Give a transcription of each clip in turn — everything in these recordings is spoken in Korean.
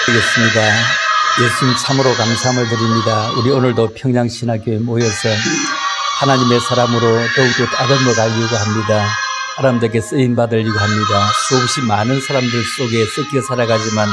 되겠습니다. 예수님 참으로 감사함을 드립니다. 우리 오늘도 평양신학교에 모여서 하나님의 사람으로 더욱더 따듬어 가려고 합니다. 사람들에게 쓰임받으려고 합니다. 수없이 많은 사람들 속에 섞여 살아가지만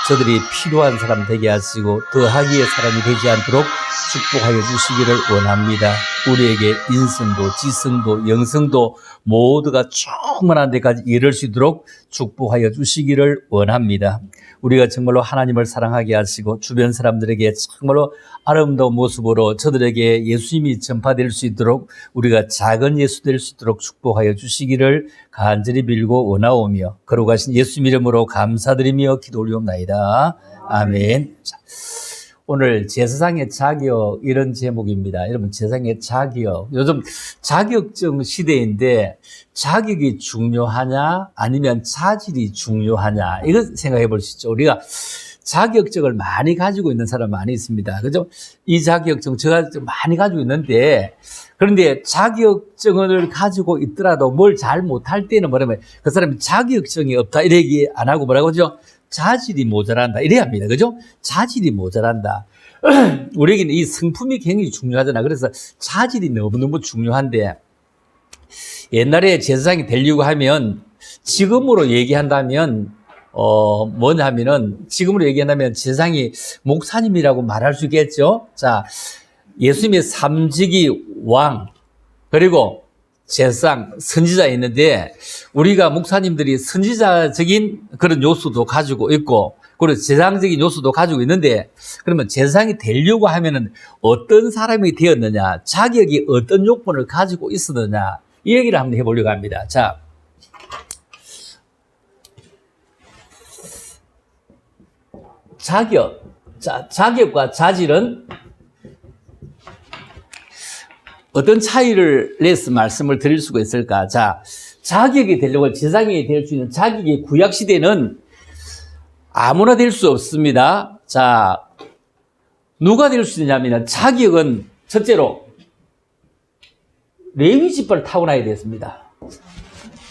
저들이 필요한 사람 되게 하시고 더하기의 사람이 되지 않도록 축복하여 주시기를 원합니다. 우리에게 인성도 지성도 영성도 모두가 충분한 데까지 이를 수 있도록 축복하여 주시기를 원합니다. 우리가 정말로 하나님을 사랑하게 하시고 주변 사람들에게 정말로 아름다운 모습으로 저들에게 예수님이 전파될 수 있도록 우리가 작은 예수 될 수 있도록 축복하여 주시기를 간절히 빌고 원하오며 거룩하신 예수 이름으로 감사드리며 기도 올리옵나이다. 아멘. 오늘 제사장의 자격 이런 제목입니다. 여러분 제사장의 자격, 요즘 자격증 시대인데 자격이 중요하냐 아니면 자질이 중요하냐 이거 생각해 볼 수 있죠. 우리가 자격증을 많이 가지고 있는 사람 많이 있습니다. 그죠? 이 자격증 제가 많이 가지고 있는데 그런데 자격증을 가지고 있더라도 뭘 잘 못할 때는 뭐냐면 그 사람이 자격증이 없다 이래 얘기 안 하고 뭐라고 하죠? 자질이 모자란다 이래야 합니다. 그죠? 자질이 모자란다. 우리에게는 이 성품이 굉장히 중요하잖아. 그래서 자질이 너무너무 중요한데 옛날에 제사장이 되려고 하면 지금으로 얘기한다면 뭐냐면은 지금으로 얘기한다면 제사장이 목사님이라고 말할 수 있겠죠. 자, 예수님의 삼직이 왕 그리고 제사장, 선지자 있는데 우리가 목사님들이 선지자적인 그런 요소도 가지고 있고 그리고 제사장적인 요소도 가지고 있는데 그러면 제사장이 되려고 하면은 어떤 사람이 되었느냐, 자격이 어떤 요건을 가지고 있었느냐 이 얘기를 한번 해보려고 합니다. 자, 자격과 자질은 어떤 차이를 내서 말씀을 드릴 수가 있을까? 자, 자격이 되려고 제사장이 될 수 있는 자격이 구약시대는 아무나 될 수 없습니다. 자, 누가 될 수 있냐면 자격은 첫째로 레위 지파를 타고나야 됐습니다.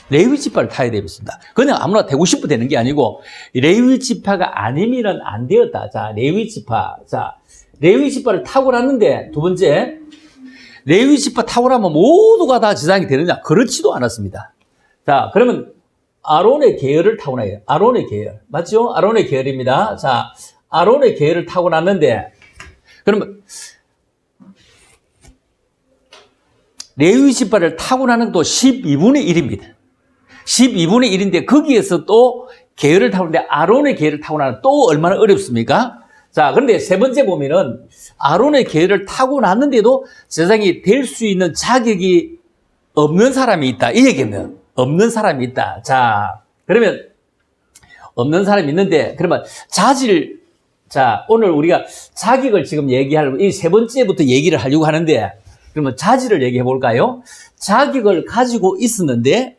레위 지파를 타야 되겠습니다. 그냥 아무나 되고 싶어 되는 게 아니고 레위 지파가 아니면 안 되었다. 자, 레위 지파. 자, 레위 지파를 타고났는데 두 번째 레위 지파 타고나면 모두가 다 제사장이 되느냐? 그렇지도 않았습니다. 자, 그러면 아론의 계열을 타고나요. 아론의 계열. 맞죠? 아론의 계열입니다. 자, 아론의 계열을 타고났는데 그러면 레위 지파를 타고나는 또 12분의 1입니다. 12분의 1인데 거기에서 또 계열을 타고나는데 아론의 계열을 타고나는 또 얼마나 어렵습니까? 자, 그런데 세 번째 보면은 아론의 계열을 타고났는데도 제사장이 될 수 있는 자격이 없는 사람이 있다. 이 얘기입니다. 없는 사람이 있다. 자, 그러면 없는 사람이 있는데 그러면 자질, 자, 오늘 우리가 자격을 지금 얘기하려고 이 세 번째부터 얘기를 하려고 하는데 그러면 자질을 얘기해 볼까요? 자격을 가지고 있었는데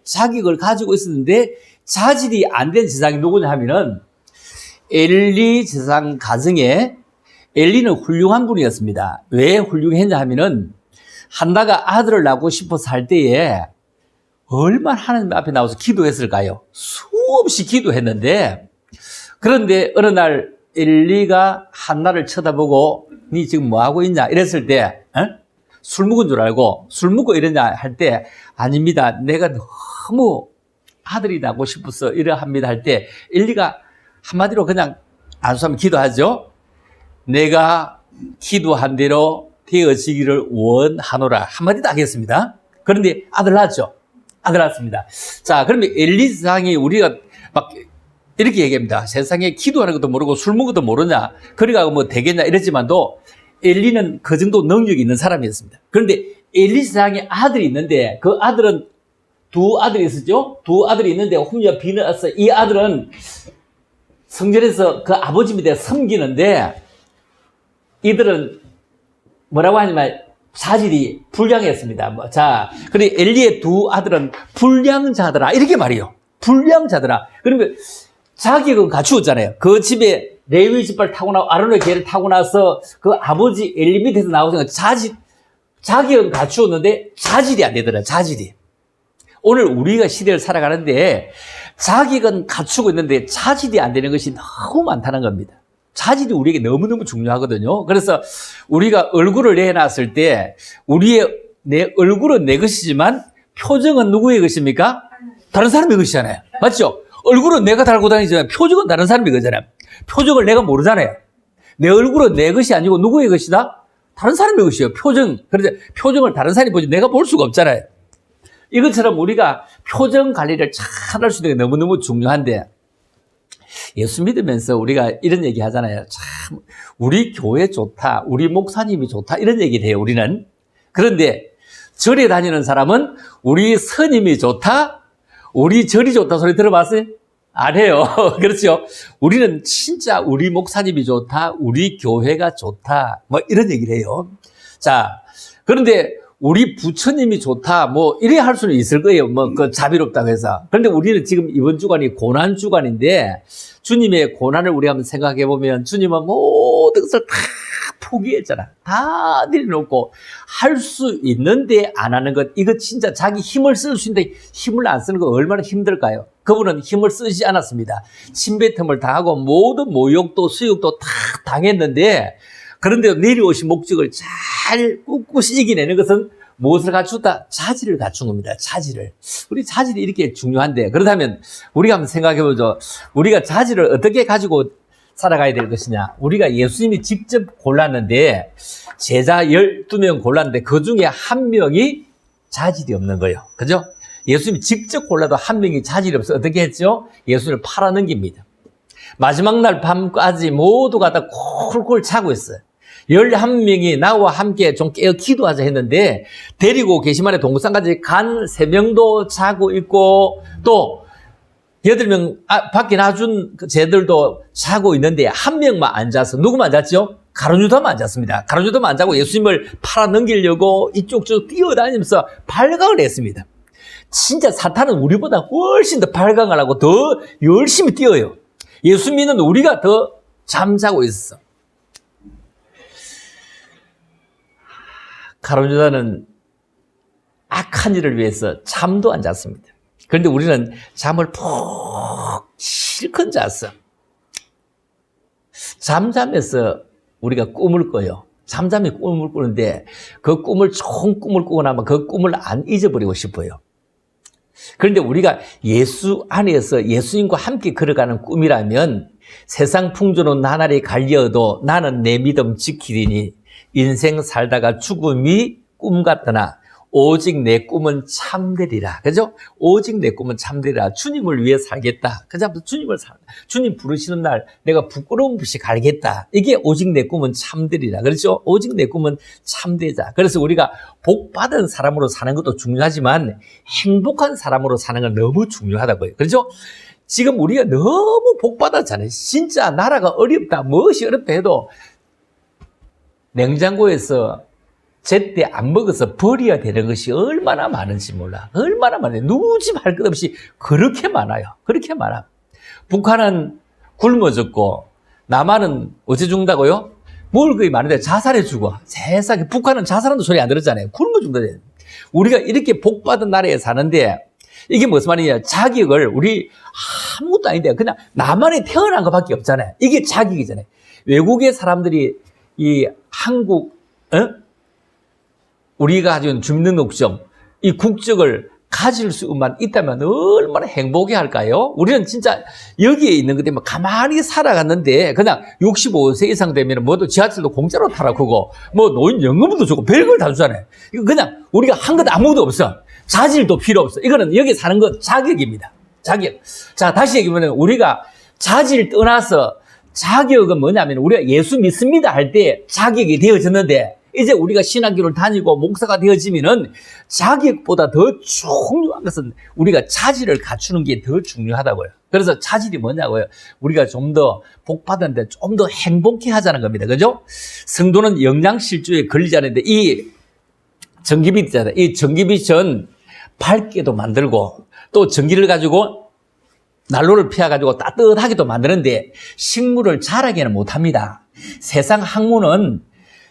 자질이 안 된 제사장이 누구냐 하면은 엘리 제사장 가정에 엘리는 훌륭한 분이었습니다. 왜 훌륭했냐 하면은 한나가 아들을 낳고 싶어서 할 때에 얼마나 하나님 앞에 나와서 기도했을까요? 수없이 기도했는데 그런데 어느 날 엘리가 한나를 쳐다보고 니 지금 뭐 하고 있냐 이랬을 때 술 먹은 줄 알고 술 먹고 이러냐 할 때 아닙니다. 내가 너무 아들이 낳고 싶어서 이러합니다 할 때 엘리가 한마디로 그냥 안수하면 기도하죠. 내가 기도한 대로 되어지기를 원하노라. 한마디도 하겠습니다. 그런데 아들 낳았죠. 아들 낳았습니다. 자, 그러면 엘리 세상이 우리가 막 이렇게 얘기합니다. 세상에 기도하는 것도 모르고 술 먹는 것도 모르냐. 그래가 뭐 되겠냐 이랬지만도 엘리는 그 정도 능력이 있는 사람이었습니다. 그런데 엘리 세상에 아들이 있는데 그 아들은 두 아들이 있었죠. 두 아들이 있는데 홈리와 비느하스 이 아들은 성전에서 그 아버지 밑에 섬기는데 이들은 뭐라고 하냐면 자질이 불량했습니다. 자, 그리고 엘리의 두 아들은 불량자더라. 이렇게 말해요. 불량자더라. 그러면 자격은 갖추었잖아요. 그 집에 레위 지파를 타고 나고 아론의 계를 타고 나서 그 아버지 엘리 밑에서 나오니까 자격은 갖추었는데 자질이 안 되더라. 자질이. 오늘 우리가 시대를 살아가는데 자격은 갖추고 있는데 자질이 안 되는 것이 너무 많다는 겁니다. 자질이 우리에게 너무너무 중요하거든요. 그래서 우리가 얼굴을 내놨을 때 내 얼굴은 내 것이지만 표정은 누구의 것입니까? 다른 사람의 것이잖아요. 맞죠? 얼굴은 내가 달고 다니지만 표정은 다른 사람의 거잖아요. 표정을 내가 모르잖아요. 내 얼굴은 내 것이 아니고 누구의 것이다? 다른 사람의 것이에요. 표정. 그래서 표정을 다른 사람이 보지 내가 볼 수가 없잖아요. 이것처럼 우리가 표정 관리를 잘 할 수 있는 게 너무너무 중요한데 예수 믿으면서 우리가 이런 얘기 하잖아요. 참 우리 교회 좋다. 우리 목사님이 좋다. 이런 얘기를 해요. 우리는. 그런데 절에 다니는 사람은 우리 스님이 좋다. 우리 절이 좋다 소리 들어봤어요? 안 해요. 그렇죠? 우리는 진짜 우리 목사님이 좋다. 우리 교회가 좋다. 뭐 이런 얘기를 해요. 자, 그런데 우리 부처님이 좋다. 뭐 이래 할 수는 있을 거예요. 뭐 그 자비롭다고 해서. 그런데 우리는 지금 이번 주간이 고난 주간인데 주님의 고난을 우리 한번 생각해 보면 주님은 모든 것을 다 포기했잖아. 다 내려놓고 할 수 있는데 안 하는 것. 이거 진짜 자기 힘을 쓸 수 있는데 힘을 안 쓰는 거 얼마나 힘들까요? 그분은 힘을 쓰지 않았습니다. 침뱉음을 당하고 모든 모욕도 수욕도 다 당했는데 그런데 내려오신 목적을 잘 꿋꿋이 이겨내는 것은 무엇을 갖추었다? 자질을 갖춘 겁니다. 자질을. 우리 자질이 이렇게 중요한데 그렇다면 우리가 한번 생각해 보죠. 우리가 자질을 어떻게 가지고 살아가야 될 것이냐. 우리가 예수님이 직접 골랐는데 제자 12명 골랐는데 그 중에 한 명이 자질이 없는 거예요. 그죠? 예수님이 직접 골라도 한 명이 자질이 없어 어떻게 했죠? 예수님을 팔아넘깁니다. 마지막 날 밤까지 모두가 다 콜콜 자고 있어요. 11명이 나와 함께 좀 깨어 기도하자 했는데 데리고 계시만의 동산까지 간 3명도 자고 있고 또 8명 밖에 놔준 쟤들도 자고 있는데 한 명만 앉아서 누구만 앉았죠? 가룟 유다만 앉았습니다. 가룟 유다만 앉아고 예수님을 팔아넘기려고 이쪽저쪽 뛰어다니면서 발광을 했습니다. 진짜 사탄은 우리보다 훨씬 더 발광을 하고 더 열심히 뛰어요. 예수 믿는 우리가 더 잠자고 있었어. 가룟 유다는 악한 일을 위해서 잠도 안 잤습니다. 그런데 우리는 잠을 푹 실컷 잤어. 잠자면서 우리가 꿈을 꿔요. 잠잠에 꿈을 꾸는데 그 꿈을 좋은 꿈을 꾸고 나면 그 꿈을 안 잊어버리고 싶어요. 그런데 우리가 예수 안에서 예수님과 함께 걸어가는 꿈이라면 세상 풍조는 나날이 갈려도 나는 내 믿음 지키리니 인생 살다가 죽음이 꿈 같더나 오직 내 꿈은 참되리라. 그죠? 오직 내 꿈은 참되리라. 주님을 위해 살겠다. 그죠? 주님 부르시는 날 내가 부끄러움 없이 갈겠다. 이게 오직 내 꿈은 참되리라. 그렇죠? 오직 내 꿈은 참되자. 그래서 우리가 복 받은 사람으로 사는 것도 중요하지만 행복한 사람으로 사는 건 너무 중요하다고요. 그렇죠? 지금 우리가 너무 복 받았잖아요. 진짜 나라가 어렵다. 무엇이 어렵다 해도 냉장고에서 제때 안 먹어서 버려야 되는 것이 얼마나 많은지 몰라. 얼마나 많아요. 누구 집 할 것 없이 그렇게 많아요. 그렇게 많아. 북한은 굶어 죽고 남한은 어째 죽는다고요? 먹을 것이 많은데 자살해 죽어. 세상에 북한은 자살한다는 소리 안 들었잖아요. 굶어 죽는다. 우리가 이렇게 복받은 나라에 사는데 이게 무슨 말이냐. 자격을 우리 아무것도 아닌데 그냥 나만이 태어난 것밖에 없잖아요. 이게 자격이잖아요. 외국의 사람들이 이 한국 우리가 가지고 있는 주민등록증, 이 국적을 가질 수만 있다면 얼마나 행복해할까요? 우리는 진짜 여기에 있는 것 때문에 가만히 살아갔는데 그냥 65세 이상 되면 뭐도 지하철도 공짜로 타라 그러고 뭐 노인연금도 주고 별걸 다 주잖아요. 이거 그냥 우리가 한 것 아무것도 없어. 자질도 필요 없어. 이거는 여기 사는 건 자격입니다. 자격. 자, 다시 얘기하면 우리가 자질 떠나서 자격은 뭐냐면 우리가 예수 믿습니다 할 때 자격이 되어졌는데 이제 우리가 신학교를 다니고 목사가 되어지면은 자격보다 더 중요한 것은 우리가 자질을 갖추는 게 더 중요하다고요. 그래서 차질이 뭐냐고요. 우리가 좀 더 복받는데 좀 더 행복해 하자는 겁니다. 그죠? 성도는 영양실조에 걸리지 않는데 이 전기빛 있잖아요. 이 전기빛은 밝게도 만들고 또 전기를 가지고 난로를 피워가지고 따뜻하게도 만드는데 식물을 자라게는 못합니다. 세상 학문은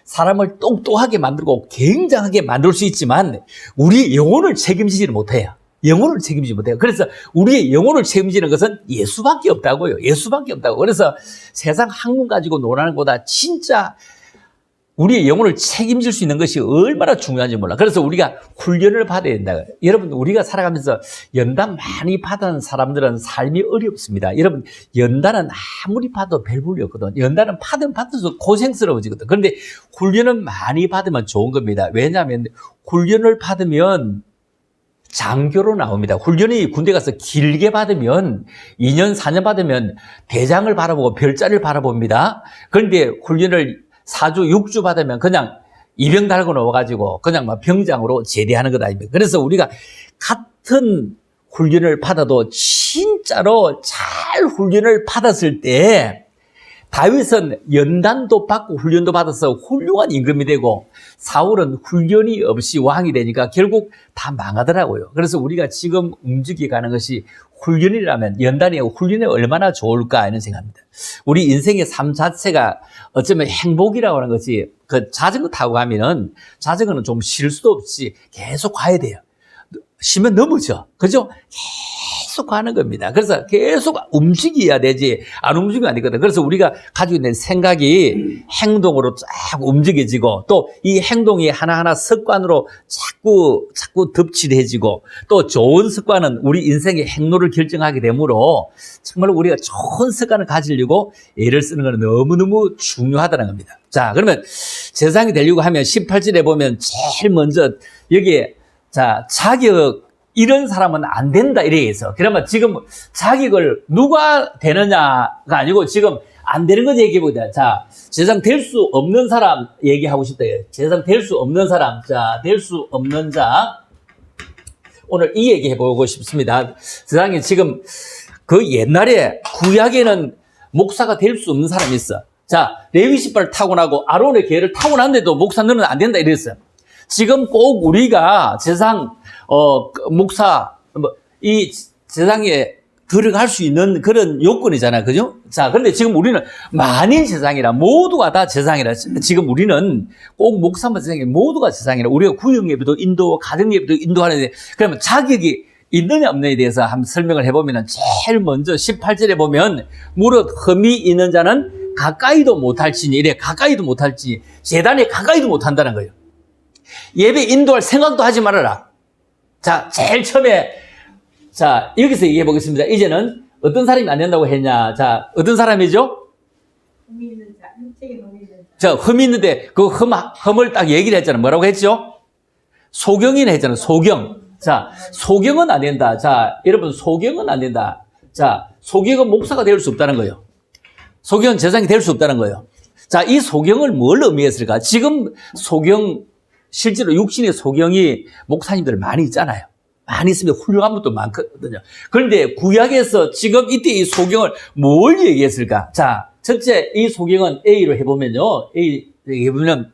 사람을 똑똑하게 만들고 굉장하게 만들 수 있지만 우리의 영혼을 책임지지를 못해요. 영혼을 책임지지 못해요. 그래서 우리의 영혼을 책임지는 것은 예수밖에 없다고요. 예수밖에 없다고. 그래서 세상 학문 가지고 논하는 것보다 진짜 우리의 영혼을 책임질 수 있는 것이 얼마나 중요한지 몰라. 그래서 우리가 훈련을 받아야 된다. 여러분, 우리가 살아가면서 연단 많이 받은 사람들은 삶이 어렵습니다. 여러분, 연단은 아무리 받아도 별 볼이 없거든. 연단은 받을수록 고생스러워지거든. 그런데 훈련은 많이 받으면 좋은 겁니다. 왜냐하면 훈련을 받으면 장교로 나옵니다. 훈련이 군대 가서 길게 받으면 2년, 4년 받으면 대장을 바라보고 별자리를 바라봅니다. 그런데 훈련을 4주, 6주 받으면 그냥 이병 달고 나와가지고 그냥 막 병장으로 제대하는 것 아닙니까? 그래서 우리가 같은 훈련을 받아도 진짜로 잘 훈련을 받았을 때 다윗은 연단도 받고 훈련도 받아서 훌륭한 임금이 되고 사울은 훈련이 없이 왕이 되니까 결국 다 망하더라고요. 그래서 우리가 지금 움직여가는 것이 훈련이라면 연단이 아니고 훈련이 얼마나 좋을까 이런 생각합니다. 우리 인생의 삶 자체가 어쩌면 행복이라고 하는 것이 그 자전거 타고 가면은 자전거는 좀 쉴 수도 없이 계속 가야 돼요. 쉬면 넘어져. 그죠? 계속 가는 겁니다. 그래서 계속 움직여야 되지 안 움직이면 안 되거든. 그래서 우리가 가지고 있는 생각이 행동으로 쫙 움직여지고 또 이 행동이 하나하나 습관으로 자꾸 덮치해지고 또 좋은 습관은 우리 인생의 행로를 결정하게 되므로 정말 우리가 좋은 습관을 가지려고 애를 쓰는 건 너무너무 중요하다는 겁니다. 자, 그러면 제사장이 되려고 하면 18절에 보면 제일 먼저 여기에 자, 자격, 이런 사람은 안 된다, 이래 해서. 그러면 지금 자격을 누가 되느냐가 아니고 지금 안 되는 거 얘기해보자. 자, 제사장 될 수 없는 사람 얘기하고 싶다. 제사장 될 수 없는 사람. 자, 될 수 없는 자. 오늘 이 얘기 해보고 싶습니다. 제사장이 지금 그 옛날에 구약에는 목사가 될 수 없는 사람이 있어. 자, 레위 시파를 타고나고 아론의 계를 타고났는데도 목사 너는 안 된다, 이랬어요. 지금 꼭 우리가 제사장, 목사, 이 제사장에 들어갈 수 있는 그런 요건이잖아요. 그죠? 자, 그런데 지금 우리는 만인 제사장이라 모두가 다 제사장이라 지금 우리는 꼭 목사만 제사장이 모두가 제사장이라 우리가 구역예배도 인도, 가정예배도 인도하는데 그러면 자격이 있느냐 없느냐에 대해서 한번 설명을 해보면 제일 먼저 18절에 보면 무릇 흠이 있는 자는 가까이도 못할지니 이래 가까이도 못할지 제단에 가까이도 못한다는 거예요. 예배 인도할 생각도 하지 말아라. 자, 제일 처음에, 자, 여기서 얘기해 보겠습니다. 이제는 어떤 사람이 안 된다고 했냐. 자, 어떤 사람이죠? 흠이 있는 자, 흠이 있는 자. 자, 흠이 있는데 그 흠을 딱 얘기를 했잖아요. 뭐라고 했죠? 소경이라 했잖아요. 소경. 자, 소경은 안 된다. 자, 여러분, 소경은 안 된다. 자, 소경은 목사가 될 수 없다는 거예요. 소경은 제사장이 될 수 없다는 거예요. 자, 이 소경을 뭘 의미했을까? 지금 소경, 실제로 육신의 소경이 목사님들 많이 있잖아요. 많이 있으면 훌륭한 분도 많거든요. 그런데 구약에서 지금 이때 이 소경을 뭘 얘기했을까? 자, 첫째, 이 소경은 A로 해보면요. A 해보면,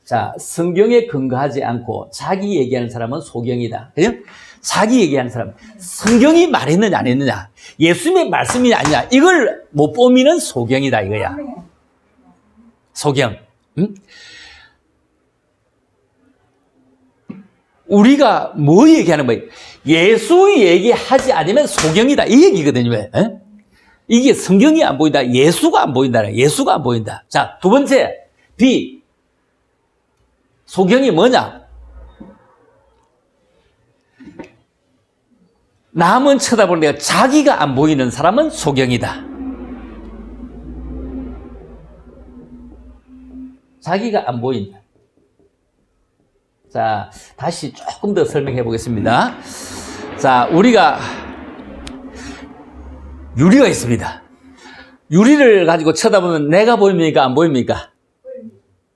자, 성경에 근거하지 않고 자기 얘기하는 사람은 소경이다. 그죠? 자기 얘기하는 사람. 성경이 말했느냐, 안 했느냐. 예수님의 말씀이 아니냐. 이걸 못 뽐이는 소경이다, 이거야. 소경. 응? 우리가 뭐 얘기하는 거예요? 예수 얘기하지 않으면 소경이다. 이 얘기거든요. 왜? 에? 이게 성경이 안 보인다. 예수가 안 보인다. 예수가 안 보인다. 자, 두 번째. B. 소경이 뭐냐? 남은 쳐다보는데 자기가 안 보이는 사람은 소경이다. 자기가 안 보인다. 자, 다시 조금 더 설명해 보겠습니다. 자, 우리가 유리가 있습니다. 유리를 가지고 쳐다보면 내가 보입니까? 안 보입니까?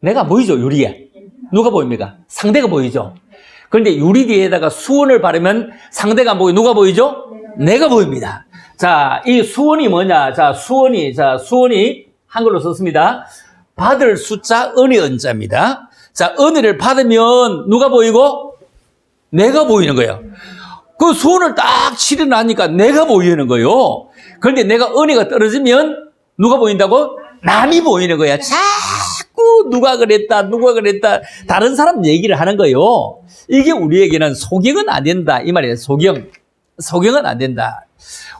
내가 보이죠, 유리에. 누가 보입니까? 상대가 보이죠. 그런데 유리 뒤에다가 수건을 바르면 상대가 안 보이고 누가 보이죠? 내가 보입니다. 자, 이 수원이 뭐냐? 자, 수원이 한글로 썼습니다. 받을 숫자 은의 은자입니다. 자, 은혜를 받으면 누가 보이고? 내가 보이는 거예요. 그 수원을 딱 치려 나니까 내가 보이는 거예요. 그런데 내가 은혜가 떨어지면 누가 보인다고? 남이 보이는 거야. 자꾸 누가 그랬다. 다른 사람 얘기를 하는 거예요. 이게 우리에게는 소경은 안 된다. 이 말이에요. 소경은 안 된다.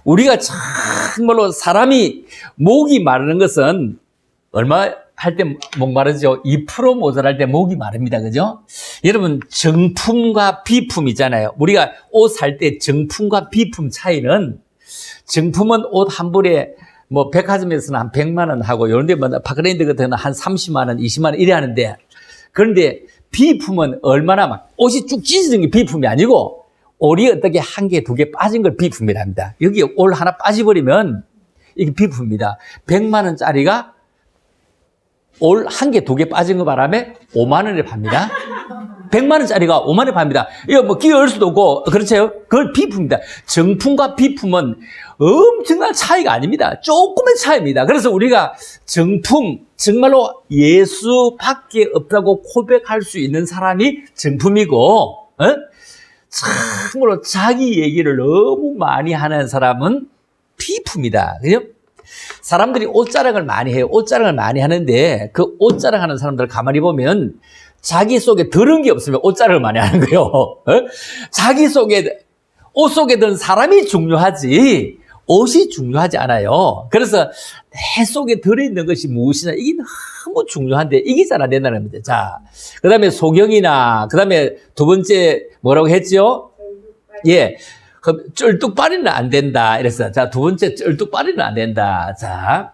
우리가 정말로 사람이 목이 마르는 것은 얼마 할 때 목 마르죠? 2% 모자랄 때 목이 마릅니다. 그죠? 여러분, 정품과 비품 있잖아요. 우리가 옷 살 때 정품과 비품 차이는, 정품은 옷 한 벌에 뭐 백화점에서는 한 100만 원 하고, 이런 데 뭐 파크랜드 같은 경우는 한 30만 원, 20만 원 이래 하는데, 그런데 비품은 얼마나 막 옷이 쭉 찢어진 게 비품이 아니고, 올이 어떻게 한 개, 두 개 빠진 걸 비품이랍니다. 여기 올 하나 빠져버리면 이게 비품입니다. 100만 원짜리가 올 한 개, 두 개 빠진 거 바람에 5만 원에 팝니다. 100만 원짜리가 5만 원에 팝니다. 이거 뭐 끼울 수도 없고, 그렇죠? 그걸 비품입니다. 정품과 비품은 엄청난 차이가 아닙니다. 조금의 차이입니다. 그래서 우리가 정품, 정말로 예수밖에 없다고 고백할 수 있는 사람이 정품이고, 참으로 자기 얘기를 너무 많이 하는 사람은 비품이다. 그죠? 사람들이 옷자랑을 많이 해요. 옷자랑을 많이 하는데 그 옷자랑하는 사람들을 가만히 보면 자기 속에 들은 게 없으면 옷자랑을 많이 하는 거예요. 자기 속에, 옷 속에 든 사람이 중요하지 옷이 중요하지 않아요. 그래서 내 속에 들어있는 것이 무엇이냐, 이게 너무 중요한데 이게 잘 안 된다는 겁니다. 자, 그 다음에 소경이나, 그 다음에 두 번째 뭐라고 했죠? 예, 쩔뚝발이는 안 된다 이랬어요. 자, 두 번째 쩔뚝발이는 안 된다. 자,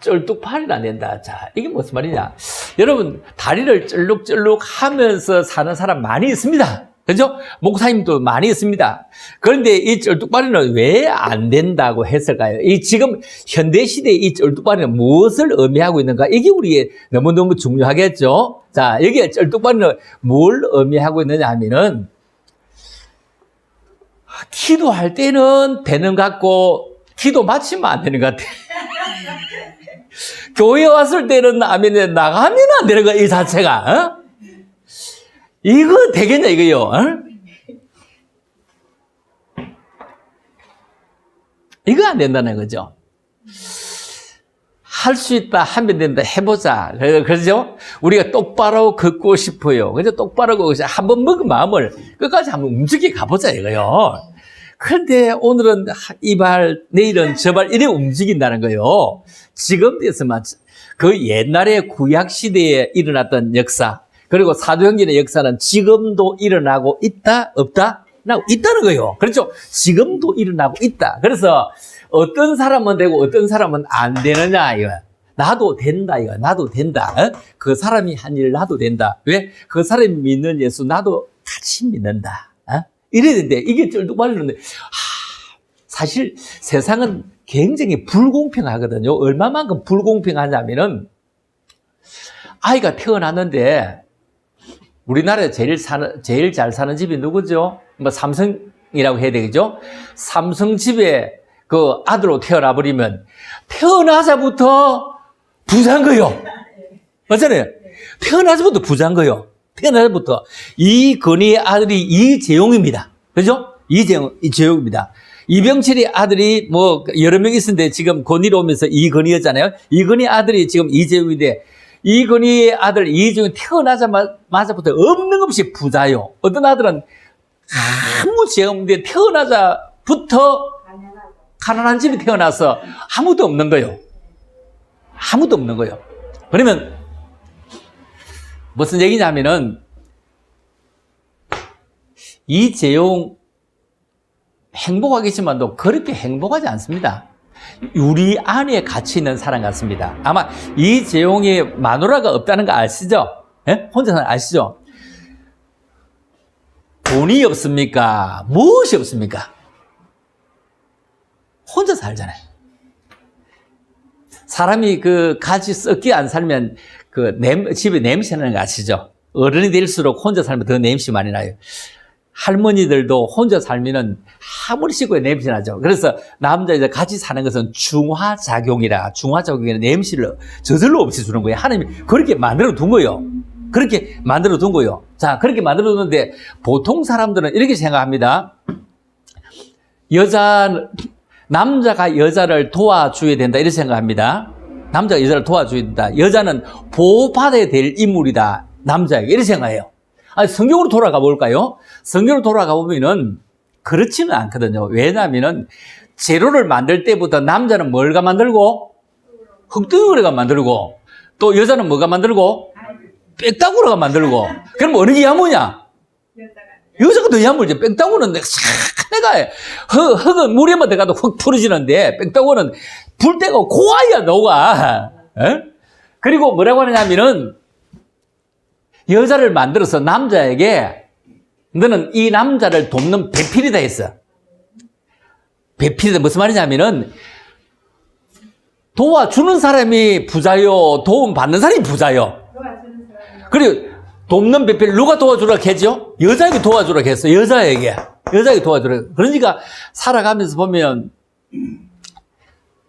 쩔뚝발이는 안 된다. 자, 이게 무슨 말이냐? 여러분, 다리를 쩔룩쩔룩 하면서 사는 사람 많이 있습니다. 그죠? 목사님도 많이 있습니다. 그런데 이 쩔뚝발이는 왜 안 된다고 했을까요? 이 지금 현대시대의 이 쩔뚝발이는 무엇을 의미하고 있는가? 이게 우리의 너무너무 중요하겠죠? 자, 여기에 쩔뚝발이는 뭘 의미하고 있느냐 하면은, 기도할 때는 되는 것 같고, 기도 마치면 안 되는 것 같아. 교회 왔을 때는 아멘, 나가면 안 되는 거야, 이 자체가. 이거 되겠냐, 이거요? 이거 안 된다는 거죠. 할 수 있다, 하면 된다, 해보자. 그러죠? 우리가 똑바로 걷고 싶어요. 그래서 똑바로 걷고 싶어요. 한번 먹은 마음을 끝까지 한번 움직여 가보자, 이거요. 그런데 오늘은 이 발, 내일은 저 발, 이래 움직인다는 거요. 지금 됐으면 그 옛날에 구약시대에 일어났던 역사, 그리고 사도행전의 역사는 지금도 일어나고 있다? 없다? 있다는 거예요. 그렇죠? 지금도 일어나고 있다. 그래서 어떤 사람은 되고 어떤 사람은 안 되느냐, 이거. 나도 된다, 이거. 나도 된다. 그 사람이 한 일 나도 된다. 왜? 그 사람이 믿는 예수 나도 같이 믿는다. 이래야 되는데, 이게 쩔뚝발이는데, 사실 세상은 굉장히 불공평하거든요. 얼마만큼 불공평하냐면은, 아이가 태어났는데, 우리나라에 제일 잘 사는 집이 누구죠? 뭐 삼성이라고 해야 되겠죠? 삼성 집에 그 아들로 태어나 버리면 태어나자부터 부자인 거요. 맞잖아요. 태어나자부터 부자인 거요. 태어나자부터. 이건희의 아들이 이재용입니다. 그죠? 이재용입니다. 이병철의 아들이 뭐 여러 명 있었는데 지금 건의로 오면서 이건희였잖아요. 이건희 아들이 지금 이재용인데, 이건희의 아들 이재용이 태어나자마자부터 없는 없이 부자요. 어떤 아들은 아무 죄 없는데 태어나자부터 가난한 집에 태어나서 아무도 없는 거예요. 아무도 없는 거예요. 그러면 무슨 얘기냐면은, 이재용 행복하겠지만도 그렇게 행복하지 않습니다. 우리 안에 갇혀 있는 사람 같습니다. 아마 이재용이 마누라가 없다는 거 아시죠? 예? 혼자 사는 아시죠? 돈이 없습니까? 무엇이 없습니까? 혼자 살잖아요. 사람이 그 같이 썩게 안 살면 그 집에 냄새 나는 거 아시죠? 어른이 될수록 혼자 살면 더 냄새 많이 나요. 할머니들도 혼자 살면은 아무리 씻고 냄새 나죠. 그래서 남자 여자 같이 사는 것은 중화작용이라, 중화작용이라 냄새를 저절로 없애주는 거예요. 하나님이 그렇게 만들어 둔 거예요. 그렇게 만들어 둔 거예요. 자, 그렇게 만들어 뒀는데 보통 사람들은 이렇게 생각합니다. 남자가 여자를 도와줘야 된다, 이렇게 생각합니다. 남자가 여자를 도와줘야 된다. 여자는 보호받아야 될 인물이다, 남자에게. 이렇게 생각해요. 아니, 성경으로 돌아가 볼까요? 성경으로 돌아가 보면은 그렇지는 않거든요. 왜냐하면은 재료를 만들 때부터 남자는 뭘가 만들고? 흙덩어리가 만들고, 또 여자는 뭐가 만들고? 빽다구로가 만들고. 그럼 어느 게 야무냐? 여자가 더 야물지. 빽다구는 내가 흙은 물에만 들어가도 흙 풀어지는데 빽다구는 불 때가 고와야 녹아. 에? 그리고 뭐라고 하느냐면은 여자를 만들어서 남자에게 너는 이 남자를 돕는 배필이다 했어. 배필이다 무슨 말이냐면은 도와주는 사람이 부자요, 도움 받는 사람이 부자요. 그리고 돕는 배필 누가 도와주라 했죠? 여자에게 도와주라 했어. 여자에게 도와주라. 그러니까 살아가면서 보면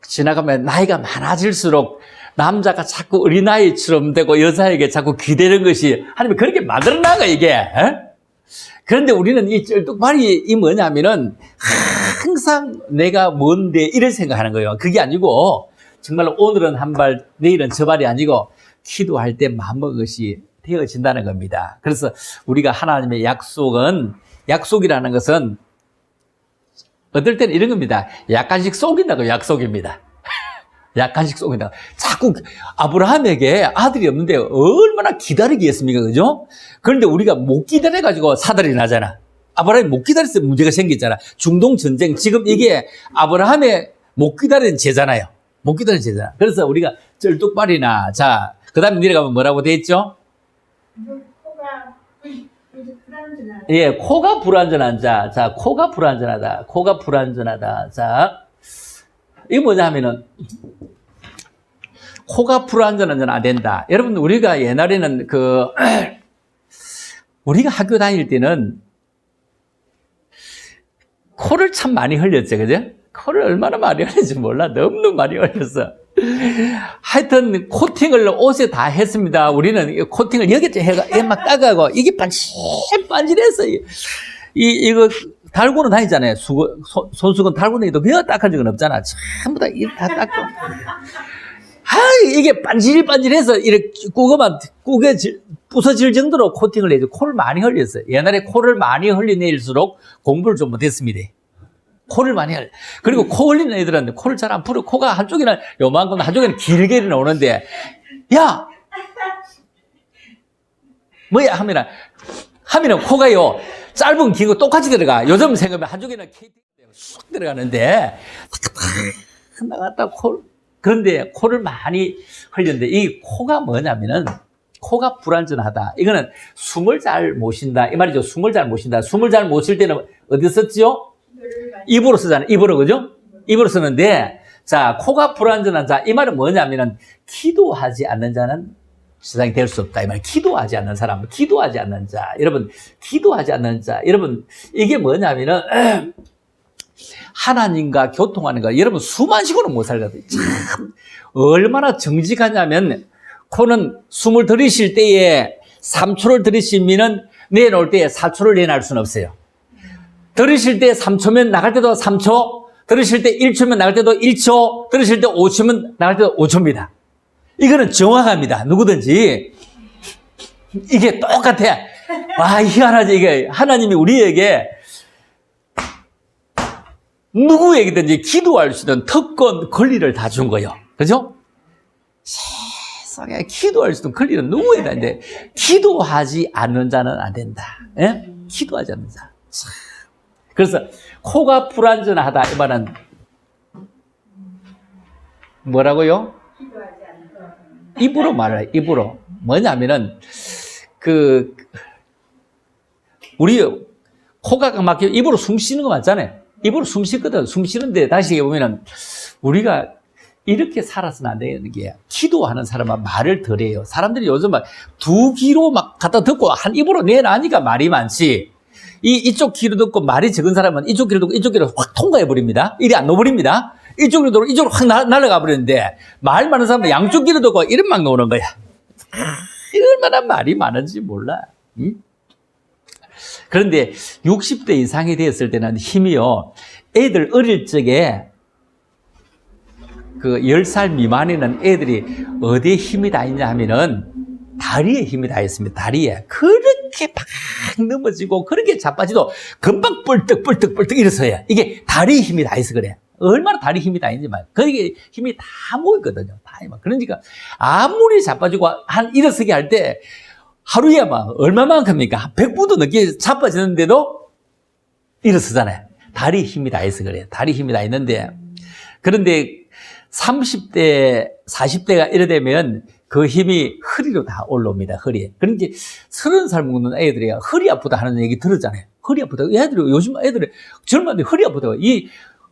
지나가면 나이가 많아질수록 남자가 자꾸 어린아이처럼 되고 여자에게 자꾸 기대는 것이 하나님이 그렇게 만들어놔가 이게. 에? 그런데 우리는 이 쩔뚝발이 이 뭐냐면은 항상 내가 뭔데 이런 생각하는 거예요. 그게 아니고 정말로 오늘은 한 발 내일은 저 발이 아니고 기도할 때 마음먹은 것이 되어진다는 겁니다. 그래서 우리가 하나님의 약속이라는 것은 어떨 때는 이런 겁니다. 약간씩 속인다고 약속입니다. 약간씩 속인다. 자꾸 아브라함에게 아들이 없는데 얼마나 기다리겠습니까? 그죠? 그런데 우리가 못 기다려가지고 사달이 나잖아. 아브라함이 못 기다렸을 때 문제가 생겼잖아. 중동 전쟁. 지금 이게 아브라함의 못 기다린 죄잖아요. 못 기다린 죄잖아. 그래서 우리가 쩔뚝발이나, 자, 그 다음에 내려가면 뭐라고 돼 있죠? 예, 코가 불완전한 자. 자, 코가 불완전하다. 코가 불완전하다. 자, 이게 뭐냐 하면은, 코가 불완전은 안 된다. 여러분, 우리가 옛날에는 우리가 학교 다닐 때는 코를 참 많이 흘렸죠. 그죠? 코를 얼마나 많이 흘렸는지 몰라. 너무 많이 흘렸어. 하여튼, 코팅을 옷에 다 했습니다. 우리는 코팅을 여기저기 해가, 막 따가고, 이게 반질반질해서, 이거, 달고는 다니잖아요. 손수건 달고 다니도 그거 닦은 적은 없잖아. 전부 다 이렇게 다 닦고. 이게 반질반질해서 이렇게 부서질 정도로 코팅을 해줘. 코를 많이 흘렸어요. 옛날에 코를 많이 흘리내일수록 공부를 좀 못했습니다. 코를 많이 흘려. 그리고 코 흘리는 애들은 코를 잘 안 풀어. 코가 한쪽에는 요만큼, 한쪽에는 길게 나오는데, 야! 뭐야? 하면은 코가요, 짧은 긴 거 똑같이 들어가. 요즘 생각하면 한쪽에는 쑥 들어가는데, 나갔다 그런데 코를 많이 흘렸는데, 이 코가 뭐냐면은, 코가 불완전하다. 이거는 숨을 잘 못 쉰다. 이 말이죠. 숨을 잘 못 쉰다. 숨을 잘 못 쉴 때는 어디 썼지요? 입으로 쓰잖아요. 입으로, 그죠? 입으로 쓰는데, 자, 코가 불완전한 자. 이 말은 뭐냐면은, 기도하지 않는 자는 세상이 될 수 없다. 이 말. 기도하지 않는 사람, 기도하지 않는 자. 여러분, 기도하지 않는 자. 여러분, 이게 뭐냐면은, 하나님과 교통하는 거. 여러분, 숨만 쉬고는 못 살거든요. 참, 얼마나 정직하냐면, 코는 숨을 들이쉴 때에 3초를 들이쉬면은 내놓을 때에 4초를 내놔할 수는 없어요. 들이쉴 때 3초면 나갈 때도 3초, 들이쉴 때 1초면 나갈 때도 1초, 들이쉴 때 5초면 나갈 때도 5초입니다. 이거는 정확합니다. 누구든지. 이게 똑같아. 와, 희한하지. 이게 하나님이 우리에게 누구에게든지 기도할 수 있는 특권, 권리를 다 준 거예요. 그죠? 세상에 기도할 수 있는 권리는 누구에다 있는데, 기도하지 않는 자는 안 된다. 예? 기도하지 않는 자. 그래서 코가 불완전하다 이 말은 뭐라고요? 입으로 말해요. 입으로. 뭐냐면은 우리 코가 막히면 입으로 숨 쉬는 거 맞잖아요. 입으로 숨 쉬거든. 숨 쉬는데 다시 보면은 우리가 이렇게 살아서는 안 되는 게, 기도하는 사람은 말을 덜 해요. 사람들이 요즘 막 두 귀로 막 갖다 듣고 한 입으로 내놔니까 말이 많지. 이쪽 귀로 듣고 말이 적은 사람은 이쪽 귀로 듣고 이쪽 귀로 확 통과해 버립니다. 이리 안 넣어버립니다. 이쪽으로 들어 이쪽으로 확 날아가 버리는데 말 많은 사람은 양쪽 귀로 듣고 이런 막 나오는 거야. 얼마나 말이 많은지 몰라. 응? 그런데 60대 이상이 되었을 때는 힘이요. 애들 어릴 적에 그 10살 미만에는 애들이 어디에 힘이 다 있냐 하면은 다리에 힘이 다 있습니다. 다리에. 그렇게 막 넘어지고 그렇게 자빠지도 금방 뻘떡 일어서야. 이게 다리에 힘이 다 있어 그래. 얼마나 다리 힘이 다 있는지 말. 거기에 힘이 다 모이거든요. 다. 그러니까 아무리 자빠지고 일어서게 할 때 하루에 막 얼마만큼입니까? 한 100분도 넘게 자빠지는데도 일어서잖아요. 다리 힘이 다 있어 그래요. 다리 힘이 다 있는데 그런데 30대, 40대가 이래 되면 그 힘이 허리로 다 올라옵니다. 허리에. 그런데 30살 먹는 애들이 허리 아프다 하는 얘기 들었잖아요. 허리 아프다. 애들이 요즘 애들이 젊은 애들이 허리 아프다고. 이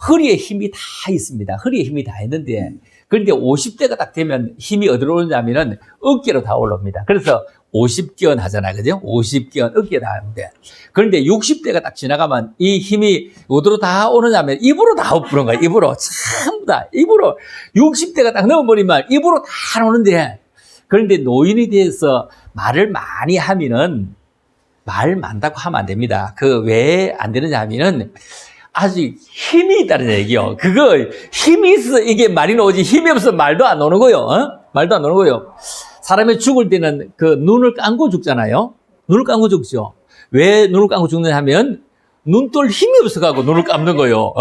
허리에 힘이 다 있습니다. 허리에 힘이 다 있는데 그런데 50대가 딱 되면 힘이 어디로 오냐면은 어깨로 다 올라옵니다. 그래서 50견 하잖아요. 그죠? 50견 어깨에 다 하는데 그런데 60대가 딱 지나가면 이 힘이 어디로 다 오느냐면 입으로 다 오는 거야. 입으로. 전부 다. 입으로. 60대가 딱 넘어버리면 입으로 다 나오는데 그런데 노인이 돼서 말을 많이 하면은 말 많다고 하면 안 됩니다. 그 왜 안 되느냐 하면은 아직 힘이 있다는 얘기요. 그거 힘이 있어 이게 말이 나오지 힘이 없어 말도 안 나오는 거요. 말도 안 나오는 거요. 사람이 죽을 때는 그 눈을 감고 죽잖아요. 눈을 감고 죽죠. 왜 눈을 감고 죽느냐 하면 눈돌 힘이 없어가고 눈을 감는 거요.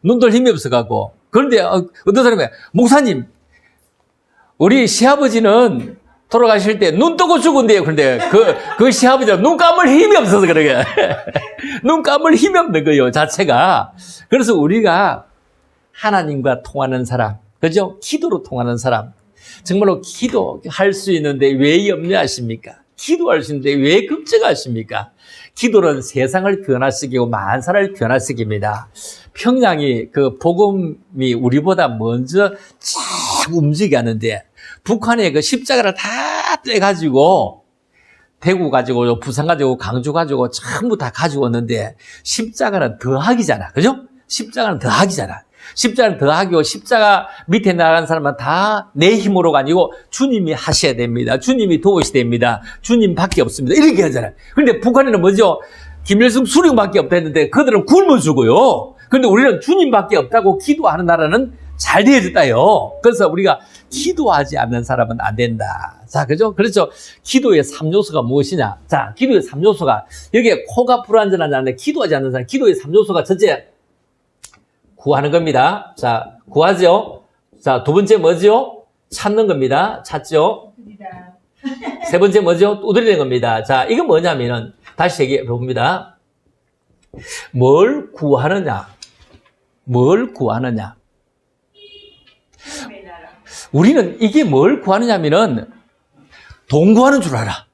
눈돌 힘이 없어가고. 그런데 어떤 사람이 목사님 우리 시아버지는 돌아가실 때 눈 뜨고 죽은대요. 그런데 그 시아버지는 눈 감을 힘이 없어서 그러게. 눈 감을 힘이 없는 거예요, 자체가. 그래서 우리가 하나님과 통하는 사람, 그죠? 기도로 통하는 사람. 정말로 기도할 수 있는데 왜 염려하십니까? 기도할 수 있는데 왜 걱정하십니까? 기도는 세상을 변화시키고 만사를 변화시킵니다. 평양이 그 복음이 우리보다 먼저 쫙 움직이게 하는데 북한에 그 십자가를 다 떼가지고 대구 가지고 부산 가지고 강주 가지고 전부 다 가지고 왔는데 십자가는 더하기잖아. 그죠? 십자가는 더하기잖아. 십자가는 더하기고 십자가 밑에 나간 사람은 다 내 힘으로가 아니고 주님이 하셔야 됩니다. 주님이 도우셔야 됩니다. 주님밖에 없습니다. 이렇게 하잖아요. 그런데 북한에는 뭐죠? 김일성 수령밖에 없다 했는데 그들은 굶어 죽어요. 그런데 우리는 주님밖에 없다고 기도하는 나라는 잘 되어졌다요. 그래서 우리가 기도하지 않는 사람은 안 된다. 자, 그죠? 그렇죠. 기도의 3요소가 무엇이냐? 자, 기도의 3요소가 여기에 코가 불안전하지 않는데 기도하지 않는 사람, 기도의 3요소가 첫째, 구하는 겁니다. 자, 구하죠. 자, 두 번째 뭐죠? 찾는 겁니다. 찾죠. 세 번째 뭐죠? 두드리는 겁니다. 자, 이건 뭐냐면은 다시 얘기해 봅니다. 뭘 구하느냐? 뭘 구하느냐? 우리는 이게 뭘 구하느냐면은 돈 구하는 줄 알아.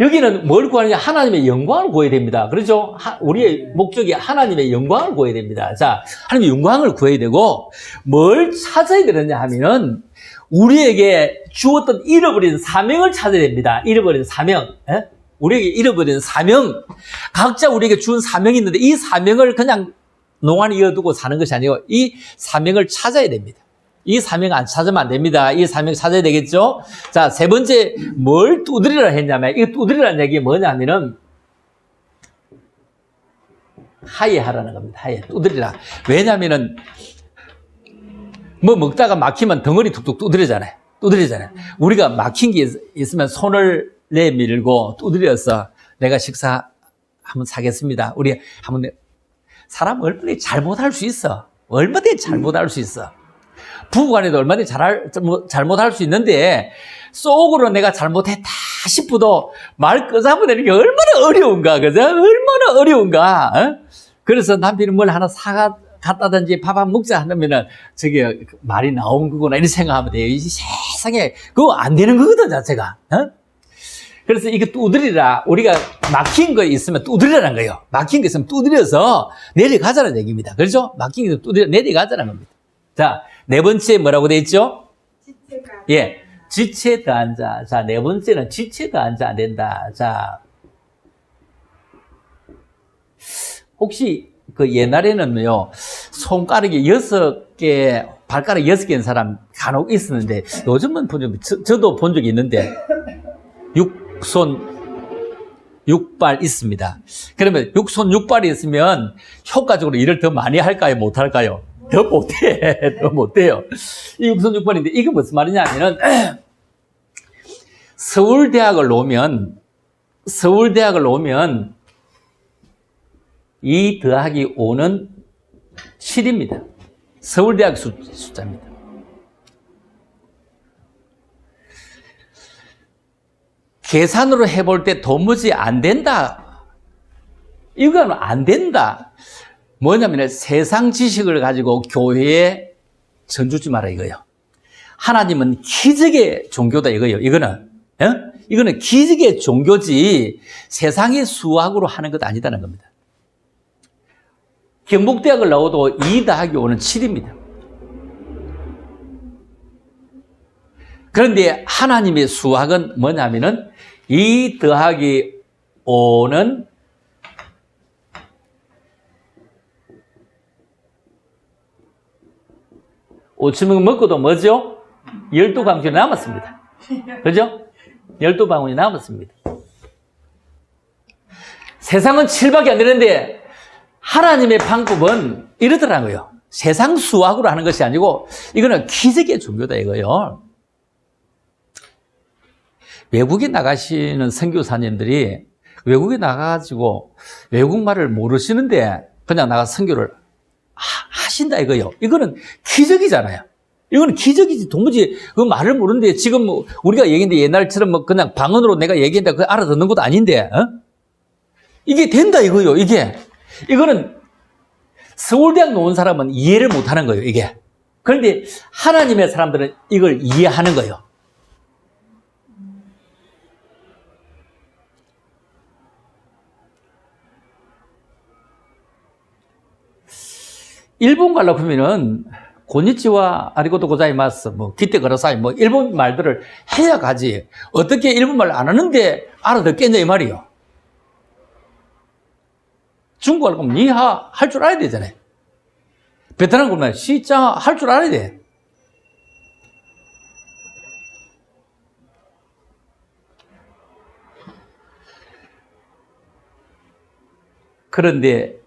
여기는 뭘 구하느냐? 하나님의 영광을 구해야 됩니다. 그렇죠? 우리의 목적이 하나님의 영광을 구해야 됩니다. 자, 하나님의 영광을 구해야 되고 뭘 찾아야 되느냐 하면은 우리에게 주었던 잃어버린 사명을 찾아야 됩니다. 잃어버린 사명. 에? 우리에게 잃어버린 사명. 각자 우리에게 주은 사명이 있는데 이 사명을 그냥 농안에 이어두고 사는 것이 아니고 이 사명을 찾아야 됩니다. 이 사명 안 찾으면 안 됩니다. 이 사명 찾아야 되겠죠? 자, 세 번째, 뭘 두드리라 했냐면, 이 두드리라는 얘기 뭐냐면은, 하회하라는 겁니다. 하회. 두드리라. 왜냐면은, 뭐 먹다가 막히면 덩어리 툭툭 두드리잖아요. 두드리잖아요. 우리가 막힌 게 있으면 손을 내밀고 두드려서 내가 식사 한번 사겠습니다. 우리 한번, 사람 얼마든지 잘못할 수 있어. 얼마든지 잘못할 수 있어. 부부간에도 얼마든지 잘못할 수 있는데 속으로 내가 잘못했다 싶어도 말 끄잡아내는 게 얼마나 어려운가, 그죠? 얼마나 어려운가. 어? 그래서 남편이 뭘 하나 갖다든지 밥 한 먹자 하면은 저게 말이 나온 거구나 이런 생각하면 돼요. 이 세상에 그거 안 되는 거거든 자체가. 어? 그래서 이거 두드리라. 우리가 막힌 거 있으면 두드리라는 거예요. 막힌 거 있으면 두드려서 내려가자는 얘기입니다. 그렇죠? 막힌 거 두드려 내려가자는 겁니다. 자, 네 번째 뭐라고 돼 있죠? 예, 지체 더한 자. 자, 네 번째는 지체 더한 자 안 된다. 자, 혹시 그 옛날에는요, 손가락이 6개, 발가락 6개인 사람 간혹 있었는데, 요즘은 저도 본 적이 있는데, 6손, 6발 있습니다. 그러면 6손 6발이 있으면 효과적으로 일을 더 많이 할까요? 못 할까요? 더 못해. 더 못해요. 이 6손 6발인데, 이게 무슨 말이냐 하면은, 서울대학을 놓으면 2 더하기 5는 7입니다. 서울대학 숫자입니다. 계산으로 해볼 때 도무지 안 된다. 이거는 안 된다. 뭐냐면 세상 지식을 가지고 교회에 전주지 마라 이거예요. 하나님은 기적의 종교다 이거예요. 이거는 기적의 종교지 세상의 수학으로 하는 것 아니다는 겁니다. 경북대학을 나와도 2 더하기 5는 7입니다. 그런데 하나님의 수학은 뭐냐면은 2 더하기 5는 5천 먹고도 뭐죠? 12방울이 남았습니다. 그죠? 12방울이 남았습니다. 세상은 7밖에 안 되는데 하나님의 방법은 이러더라고요. 세상 수학으로 하는 것이 아니고 이거는 기적의 종교다 이거요. 외국에 나가시는 선교사님들이 외국에 나가가지고 외국말을 모르시는데 그냥 나가 선교를 하신다 이거요. 이거는 기적이잖아요. 이거는 기적이지. 도무지 그 말을 모르는데 지금 뭐 우리가 얘기했는데 옛날처럼 뭐 그냥 방언으로 내가 얘기했는데 그 알아듣는 것도 아닌데, 이게 된다 이거요. 이거는 서울대학 나온 사람은 이해를 못 하는 거예요, 이게. 그런데 하나님의 사람들은 이걸 이해하는 거예요. 일본 가려고 하면은 고니치와 아리고토 고자이마스, 뭐 기테 그라사이, 뭐 일본 말들을 해야 가지. 어떻게 일본 말 안 하는데 알아듣겠냐 이 말이요. 중국어 그러면 니하 할 줄 알아야 되잖아요. 베트남 그러면 시짜 할 줄 알아야 돼. 그런데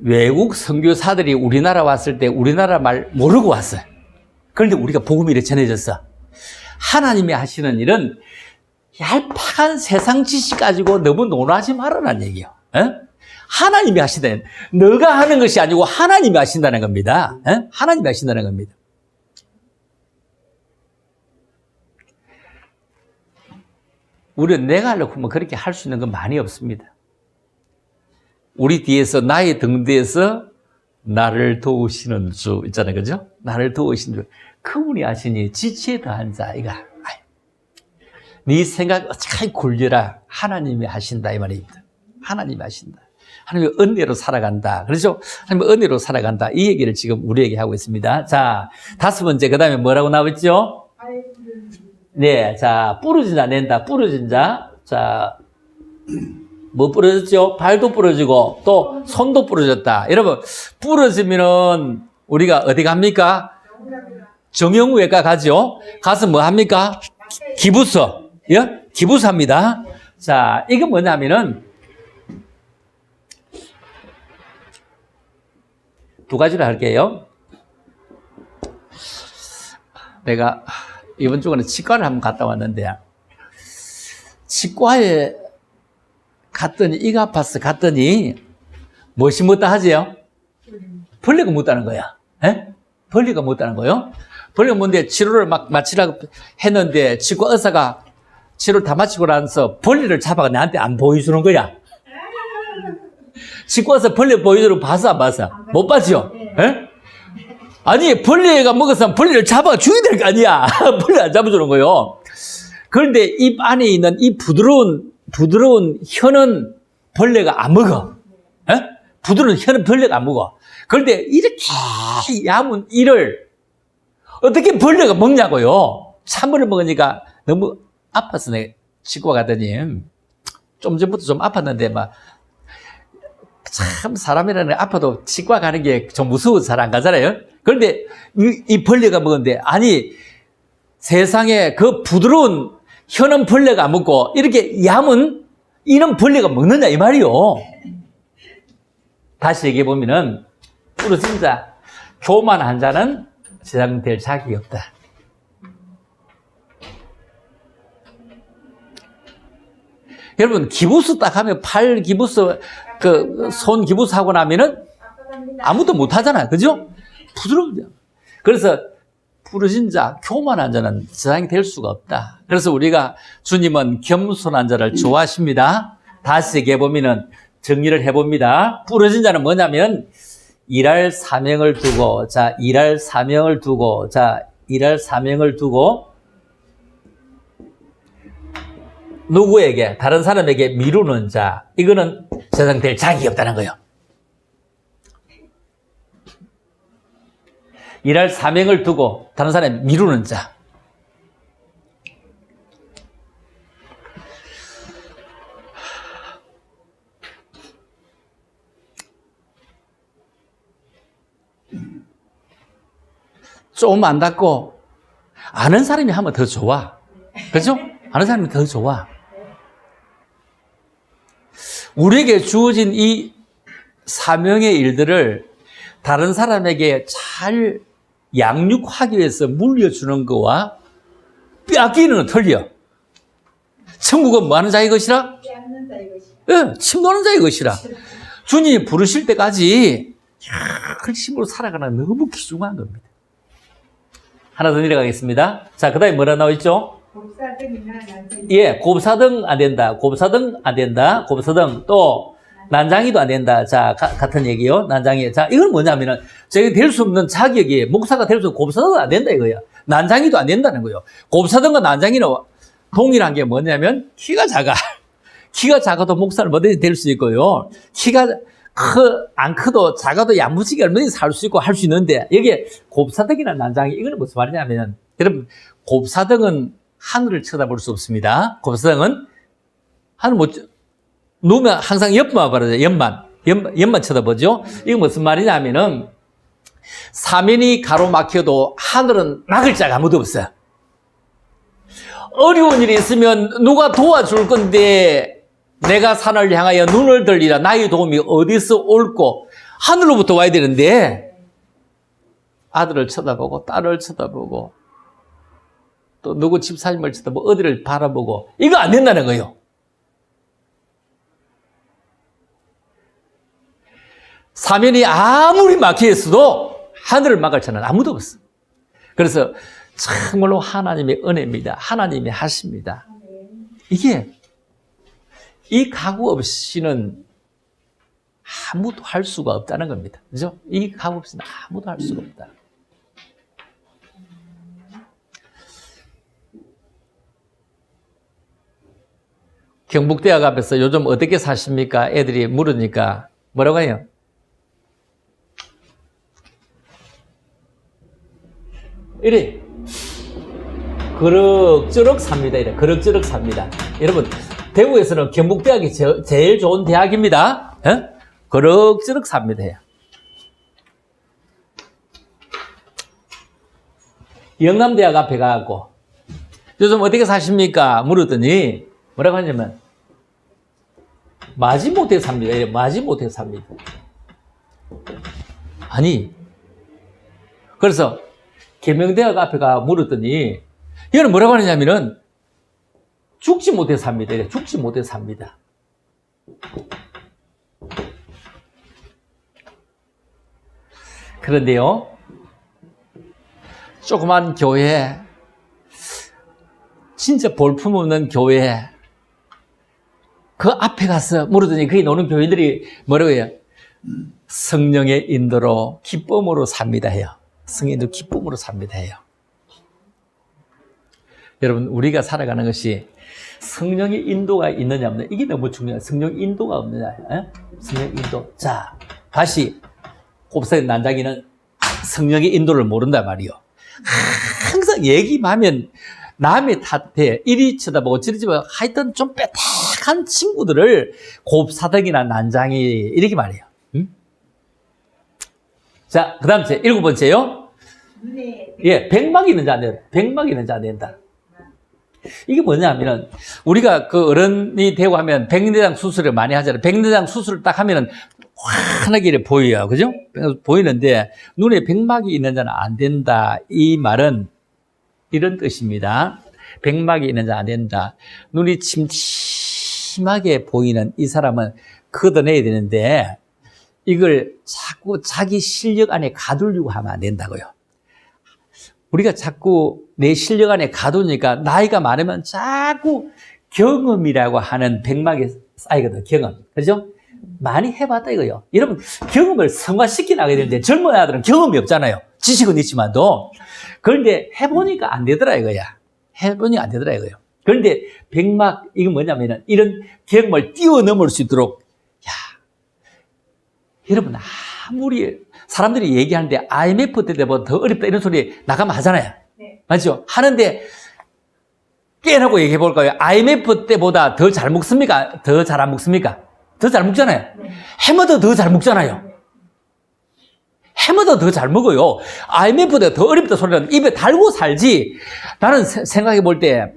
외국 선교사들이 우리나라 왔을 때 우리나라 말 모르고 왔어요. 그런데 우리가 복음이 이렇게 전해졌어. 하나님이 하시는 일은 얄팍한 세상 지식 가지고 너무 논하지 말아라는 얘기예요. 하나님이 하시다는, 너가 하는 것이 아니고 하나님이 하신다는 겁니다. 하나님이 하신다는 겁니다. 우리는 내가 하려고 하면 그렇게 할 수 있는 건 많이 없습니다. 우리 뒤에서, 나의 등 뒤에서 나를 도우시는 주 있잖아요. 그죠? 나를 도우시는 주. 그분이 하시니 지치에 더한 자이가. 네 생각 어찌하여 굴려라. 하나님이 하신다 이 말입니다. 하나님이 하신다. 하나님의 은혜로 살아간다. 그렇죠? 하나님의 은혜로 살아간다. 이 얘기를 지금 우리에게 하고 있습니다. 자, 5번째, 그 다음에 뭐라고 나왔죠? 네, 자, 부러진 자 낸다. 부러진 자. 자, 뭐 부러졌죠? 발도 부러지고 또 손도 부러졌다. 여러분, 부러지면은 우리가 어디 갑니까? 정형외과 가죠? 가서 뭐 합니까? 기부서. 예? 기부서 합니다. 자, 이건 뭐냐면은 두 가지로 할게요. 내가 이번 주간에 치과를 한번 갔다 왔는데, 치과에 갔더니, 이가 아파서 갔더니, 무엇이 못다 하지요? 벌레가 못다는 거야. 에? 벌레가 못다는 거요? 벌레가 뭔데 치료를 막 마치라고 했는데, 치과 의사가 치료를 다 마치고 나서 벌레를 잡아가 나한테 안 보여주는 거야. 치과 와서 벌레 보여주는 거 봐서 안 봐서? 못 봤죠? 에? 아니, 벌레가 먹었으면 벌레를 잡아 죽여야 될 거 아니야. 벌레 안 잡아주는 거요. 그런데 입 안에 있는 이 부드러운 혀는 벌레가 안 먹어. 에? 부드러운 혀는 벌레가 안 먹어. 그런데 이렇게 얇은 이를 어떻게 벌레가 먹냐고요. 찬물을 먹으니까 너무 아파서 내가 치과 가더니 좀 전부터 좀 아팠는데 막 참 사람이라는 게 아파도 치과 가는 게 좀 무서워서 잘 안 가잖아요. 그런데 이 벌레가 먹었는데 아니 세상에 그 부드러운 현은 벌레가 안 먹고 이렇게 얌은 이런 벌레가 먹느냐 이 말이요. 다시 얘기해 보면은 부러진 자, 교만한 자는 세상 될 자격이 없다. 여러분 기부스 딱 하면 팔 기부스 그 손 기부스 하고 나면은 아무도 못 하잖아. 그죠? 부드럽죠. 그래서 부르신 자, 교만한 자는 세상이 될 수가 없다. 그래서 우리가 주님은 겸손한 자를 좋아하십니다. 다시 얘기해 보면은 정리를 해 봅니다. 부르신 자는 뭐냐면 일할 사명을 두고 일할 사명을 두고 누구에게 다른 사람에게 미루는 자, 이거는 세상 될 자격이 없다는 거예요. 일할 사명을 두고 다른 사람에 미루는 자. 좀 안 닿고 아는 사람이 하면 더 좋아. 그렇죠? 아는 사람이 더 좋아. 우리에게 주어진 이 사명의 일들을 다른 사람에게 잘 양육하기 위해서 물려주는 거와 빼앗기는 건 틀려. 천국은 뭐 하는 자의 것이라? 빼앗는 자의 것이라. 예, 침노하는 자의 것이라. 주님이 부르실 때까지 열심으로 살아가는 너무 귀중한 겁니다. 하나 더 내려가겠습니다. 자, 그 다음에 뭐라 나와있죠? 곱사등이나 난쟁이. 예, 곱사등 안 된다. 곱사등 안 된다. 곱사등 또 난장이도 안 된다. 자, 같은 얘기요. 난장이. 자, 이건 뭐냐면은 저게 될 수 없는 자격이 목사가 될 수 없는 곱사등은 안 된다 이거야. 난장이도 안 된다는 거예요. 곱사등과 난장이는 동일한 게 뭐냐면 키가 작아. 키가 작아도 목사는 뭐든지 될 수 있고요. 키가 안 커도 작아도 야무지게 얼마든지 살 수 있고 할 수 있는데 여기에 곱사등이나 난장이 이거는 무슨 말이냐면 여러분 곱사등은 하늘을 쳐다볼 수 없습니다. 곱사등은 하늘 못 누우면 항상 옆만 바라죠. 옆만 쳐다보죠. 이거 무슨 말이냐면은 사면이 가로막혀도 하늘은 막을 자가 아무도 없어요. 어려운 일이 있으면 누가 도와줄 건데 내가 산을 향하여 눈을 들리라. 나의 도움이 어디서 올고 하늘로부터 와야 되는데 아들을 쳐다보고 딸을 쳐다보고 또 누구 집사님을 쳐다보고 어디를 바라보고 이거 안 된다는 거예요. 사면이 아무리 막혀 있어도 하늘을 막을 자는 아무도 없어. 그래서 정말로 하나님의 은혜입니다. 하나님이 하십니다. 이게 이 각오 없이는 아무도 할 수가 없다는 겁니다. 그죠? 이 각오 없이는 아무도 할 수가 없다. 경북대학 앞에서 요즘 어떻게 사십니까? 애들이 물으니까 뭐라고 해요? 이래 그럭저럭 삽니다. 이래 그럭저럭 삽니다. 여러분 대구에서는 경북대학이 제일 좋은 대학입니다. 에? 그럭저럭 삽니다. 영남대학 앞에 가고 요즘 어떻게 사십니까? 물었더니 뭐라고 하냐면 마지못해 삽니다. 이래 마지못해 삽니다. 아니 그래서 계명대학 앞에 가 물었더니 얘는 뭐라고 하느냐면은 죽지 못해 삽니다. 이래 죽지 못해 삽니다. 그런데요 조그만 교회 진짜 볼품없는 교회 그 앞에 가서 물었더니 거기 노는 교인들이 뭐라고 해요? 성령의 인도로 기쁨으로 삽니다 해요. 성인도 기쁨으로 삽니다 해요. 여러분 우리가 살아가는 것이 성령의 인도가 있느냐 없느냐 이게 너무 중요해요. 성령 인도가 없느냐. 에? 성령 인도. 자 다시 곱사의 난장이는 성령의 인도를 모른단 말이요. 항상 얘기하면 남의 탓에 이리 쳐다보고 저리 쳐다보고 하여튼 좀 빼딱한 친구들을 곱사등이나 난장이 이렇게 말해요. 자, 그 다음 제 7번째요. 눈에 예, 백막이 있는지 안 된다. 백막이 있는지 안 된다. 이게 뭐냐면은, 우리가 그 어른이 되고 하면 백내장 수술을 많이 하잖아요. 백내장 수술을 딱 하면은 환하게 이렇게 보여요. 그죠? 보이는데, 눈에 백막이 있는 자는 안 된다. 이 말은 이런 뜻입니다. 백막이 있는 자 안 된다. 눈이 침침하게 보이는 이 사람은 걷어내야 되는데, 이걸 자꾸 자기 실력 안에 가두려고 하면 안 된다고요. 우리가 자꾸 내 실력 안에 가두니까 나이가 많으면 자꾸 경험이라고 하는 백막이 쌓이거든, 경험. 그죠? 많이 해봤다 이거요. 여러분, 경험을 성화시켜 나가야 되는데 젊은 아들은 경험이 없잖아요. 지식은 있지만도. 그런데 해보니까 안 되더라 이거야. 해보니까 안 되더라 이거요. 그런데 백막, 이건 뭐냐면은 이런 경험을 뛰어넘을 수 있도록, 야, 여러분, 아무리 사람들이 얘기하는데 IMF 때보다 더 어렵다 이런 소리 나가면 하잖아요. 네. 맞죠? 하는데 깨놓고 얘기해 볼까요? IMF 때보다 더 잘 먹습니까? 더 잘 안 먹습니까? 더 잘 먹잖아요. 네. 해마다 더 잘 먹잖아요. 해마다 더 잘 먹어요. IMF보다 더 어렵다 소리는 입에 달고 살지. 나는 생각해 볼 때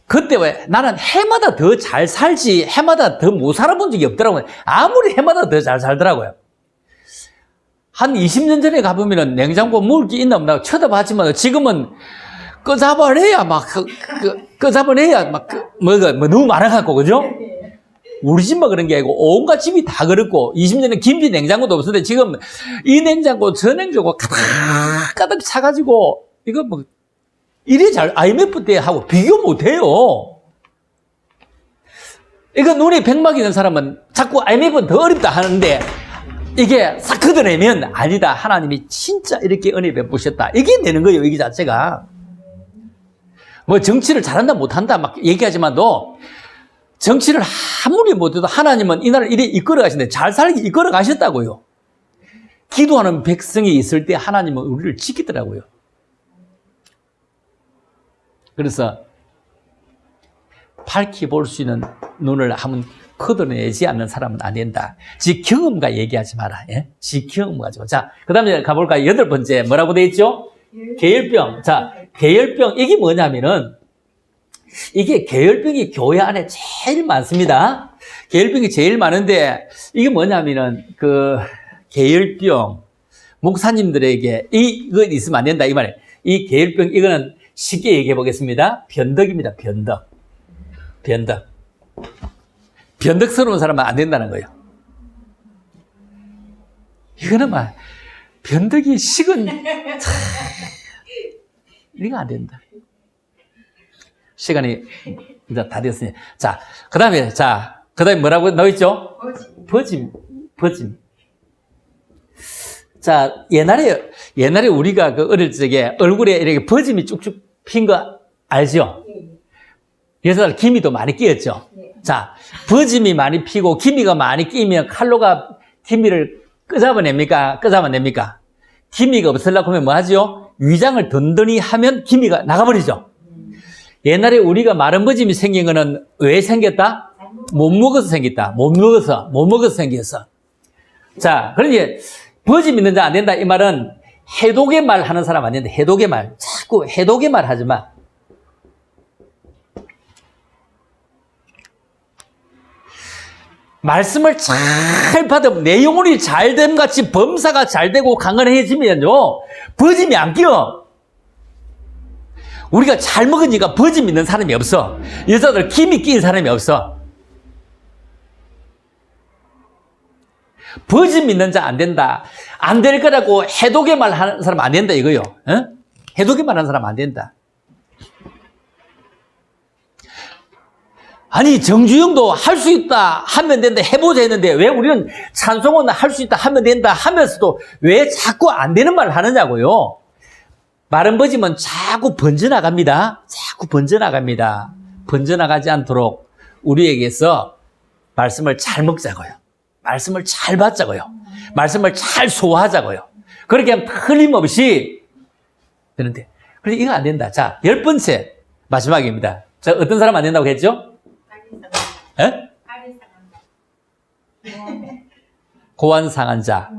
그때 왜 나는 해마다 더 잘 살지 해마다 더 못 살아본 적이 없더라고요. 아무리 해마다 더 잘 살더라고요. 한 20년 전에 가보면은 냉장고 먹을 게 있나 없나 쳐다봤지만 지금은 끄잡아내야 막, 끄잡아내야 막, 너무 많아갖고, 그죠? 우리 집만 그런 게 아니고 온갖 집이 다 그렇고 20년에 김치 냉장고도 없었는데 지금 이 냉장고 저 냉장고 가득 차가지고 이거 뭐 이래 잘 IMF 때 하고 비교 못해요. 이거 눈에 백막이 있는 사람은 자꾸 IMF는 더 어렵다 하는데 이게 싹 걷어내면 아니다. 하나님이 진짜 이렇게 은혜 베푸셨다. 이게 되는 거예요. 이게 자체가. 뭐 정치를 잘한다 못한다 막 얘기하지만도 정치를 아무리 못해도 하나님은 이 나라를 이래 이끌어 가시는데 잘 살게 이끌어 가셨다고요. 기도하는 백성이 있을 때 하나님은 우리를 지키더라고요. 그래서 밝히 볼 수 있는 눈을 한번 걷어내지 않는 사람은 안 된다. 지 경험과 얘기하지 마라. 예? 지 경험 가지고. 자, 그 다음에 가볼까요? 8번째. 뭐라고 돼 있죠? 계열병. 자, 계열병. 이게 뭐냐면은, 이게 계열병이 교회 안에 제일 많습니다. 계열병이 제일 많은데, 이게 뭐냐면은, 계열병. 목사님들에게 이거 있으면 안 된다. 이 말이에요. 이 계열병, 이거는 쉽게 얘기해 보겠습니다. 변덕입니다. 변덕. 변덕. 변덕스러운 사람은 안 된다는 거예요. 이거는 막 변덕이 식은 이거 안 된다. 시간이 이제 다 됐으니 자, 그다음에 뭐라고 나와 있죠? 버짐. 자, 옛날에 우리가 그 어릴 적에 얼굴에 이렇게 버짐이 쭉쭉 핀 거 알죠? 여자들 기미도 많이 끼었죠. 자, 버짐이 많이 피고 기미가 많이 끼면 칼로가 기미를 끄잡아냅니까? 기미가 없으려고 하면 뭐 하죠? 위장을 든든히 하면 기미가 나가버리죠. 옛날에 우리가 마른 버짐이 생긴 거는 왜 생겼다? 못 먹어서 생겼다. 못 먹어서 생겼어. 자, 그러니 버짐 있는 자 안 된다. 이 말은 해독의 말 하는 사람 안 된다. 해독의 말. 자꾸 해독의 말 하지 마. 말씀을 잘 받으면 내 영혼이 잘됨 같이 범사가 잘 되고 강건해지면요 버짐이 안 끼어. 우리가 잘 먹으니까 버짐 있는 사람이 없어. 여자들 김이 끼인 사람이 없어. 버짐 있는 자 안 된다. 안 될 거라고 해독의 말 하는 사람 안 된다 이거요. 어? 해독의 말 하는 사람 안 된다. 아니 정주영도 할 수 있다 하면 된다 해보자 했는데 왜 우리는 찬송은 할 수 있다 하면 된다 하면서도 왜 자꾸 안 되는 말을 하느냐고요. 마른 버짐은 자꾸 번져나갑니다. 번져나가지 않도록 우리에게서 말씀을 잘 먹자고요. 말씀을 잘 받자고요. 말씀을 잘 소화하자고요. 그렇게 하면 틀림없이 되는데 그래서 이거 안 된다. 자, 10번째 마지막입니다. 자, 어떤 사람 안 된다고 했죠? 에? 고환 상한 자.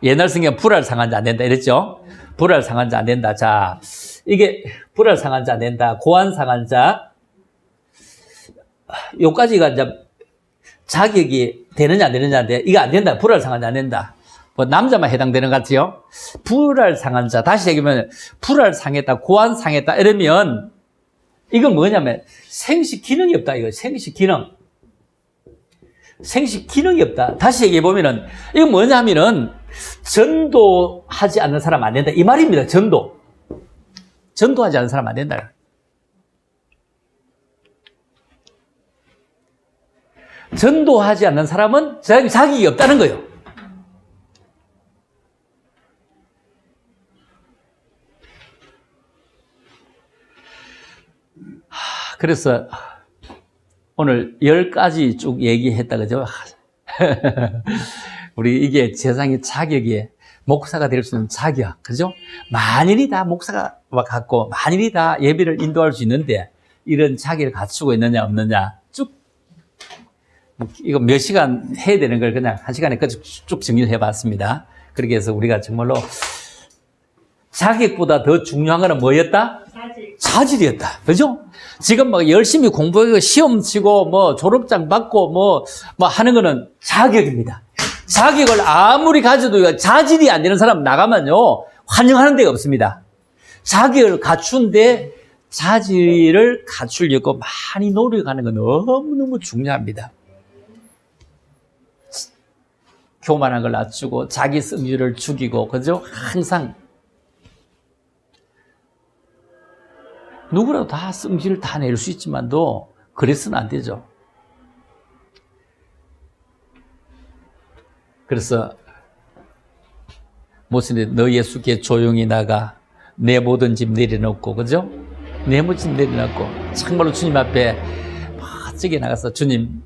옛날 성경 불알 상한 자 안 된다 이랬죠? 불알 상한 자 안 된다. 자, 이게 불알 상한 자 안 된다. 고안 상한 자. 요까지가 이제 자격이 되느냐 안 되느냐인데 이거 안 된다. 불알 상한 자 안 된다. 뭐 남자만 해당되는 것 같지요? 불알 상한 자. 다시 얘기하면 불알 상했다. 고안 상했다. 이러면 이건 뭐냐면 생식 기능이 없다. 이거 생식 기능. 생식 기능이 없다. 다시 얘기해 보면은 이건 뭐냐면은 전도하지 않는 사람 안 된다. 이 말입니다. 전도하지 않는 사람 안 된다. 전도하지 않는 사람은 자격이 없다는 거예요. 그래서 오늘 10가지 쭉 얘기했다 그죠? 우리 이게 세상의 자격이 목사가 될 수 있는 자격, 그죠? 만일이 다 목사가 갖고 만일이 다 예배를 인도할 수 있는데 이런 자격을 갖추고 있느냐 없느냐 쭉 이거 몇 시간 해야 되는 걸 그냥 한 시간에 쭉 정리를 해봤습니다. 그렇게 해서 우리가 정말로 자격보다 더 중요한 거는 뭐였다? 자질이었다. 그죠? 지금 막 열심히 공부하고 시험 치고 뭐 졸업장 받고 뭐 하는 거는 자격입니다. 자격을 아무리 가져도 자질이 안 되는 사람 나가면요 환영하는 데가 없습니다. 자격을 갖춘데 자질을 갖추려고 많이 노력하는 건 너무너무 중요합니다. 교만한 걸 낮추고 자기 성질을 죽이고 그죠? 항상 누구라도 다 성질을 다 낼 수 있지만도 그래서는 안 되죠. 그래서 모세는 너 예수께 조용히 나가 내 모든 짐 내려놓고 그죠? 내 모든 짐 내려놓고 정말로 주님 앞에 멋지게 나가서 주님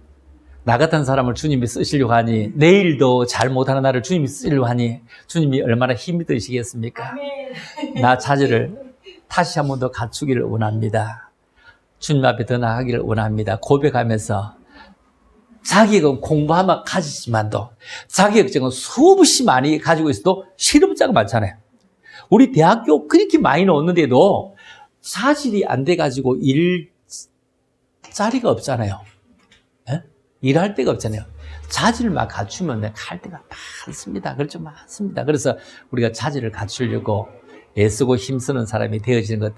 나 같은 사람을 주님이 쓰시려고 하니 내일도 잘 못하는 나를 주님이 쓰시려고 하니 주님이 얼마나 힘이 드시겠습니까? 나 자질을 다시 한 번 더 갖추기를 원합니다. 주님 앞에 더 나아가기를 원합니다. 고백하면서 자격은 공부하면 가지지만도 자격증은 수없이 많이 가지고 있어도 실업자가 많잖아요. 우리 대학교 그렇게 많이 넣었는데도 자질이 안 돼가지고 일 자리가 없잖아요. 네? 일할 데가 없잖아요. 자질만 갖추면 할 데가 많습니다. 그렇죠? 많습니다. 그래서 우리가 자질을 갖추려고 애쓰고 힘쓰는 사람이 되어지는 것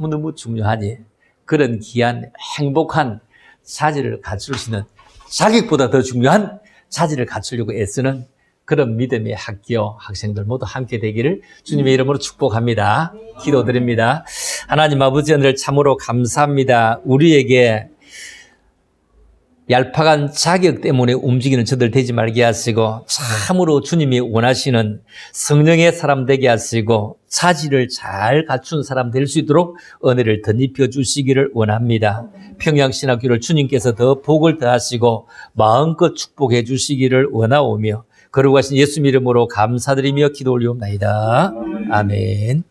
너무너무 중요하니 그런 귀한 행복한 자질을 갖출 수 있는 자격보다 더 중요한 자질을 갖추려고 애쓰는 그런 믿음의 학교 학생들 모두 함께 되기를 주님의 이름으로 축복합니다. 기도드립니다. 하나님 아버지 오늘 참으로 감사합니다. 우리에게 얄팍한 자격 때문에 움직이는 저들 되지 말게 하시고 참으로 주님이 원하시는 성령의 사람 되게 하시고 자질을 잘 갖춘 사람 될 수 있도록 은혜를 덧입혀 주시기를 원합니다. 평양신학교를 주님께서 더 복을 더하시고 마음껏 축복해 주시기를 원하오며 거룩하신 예수 이름으로 감사드리며 기도 올리옵나이다. 아멘.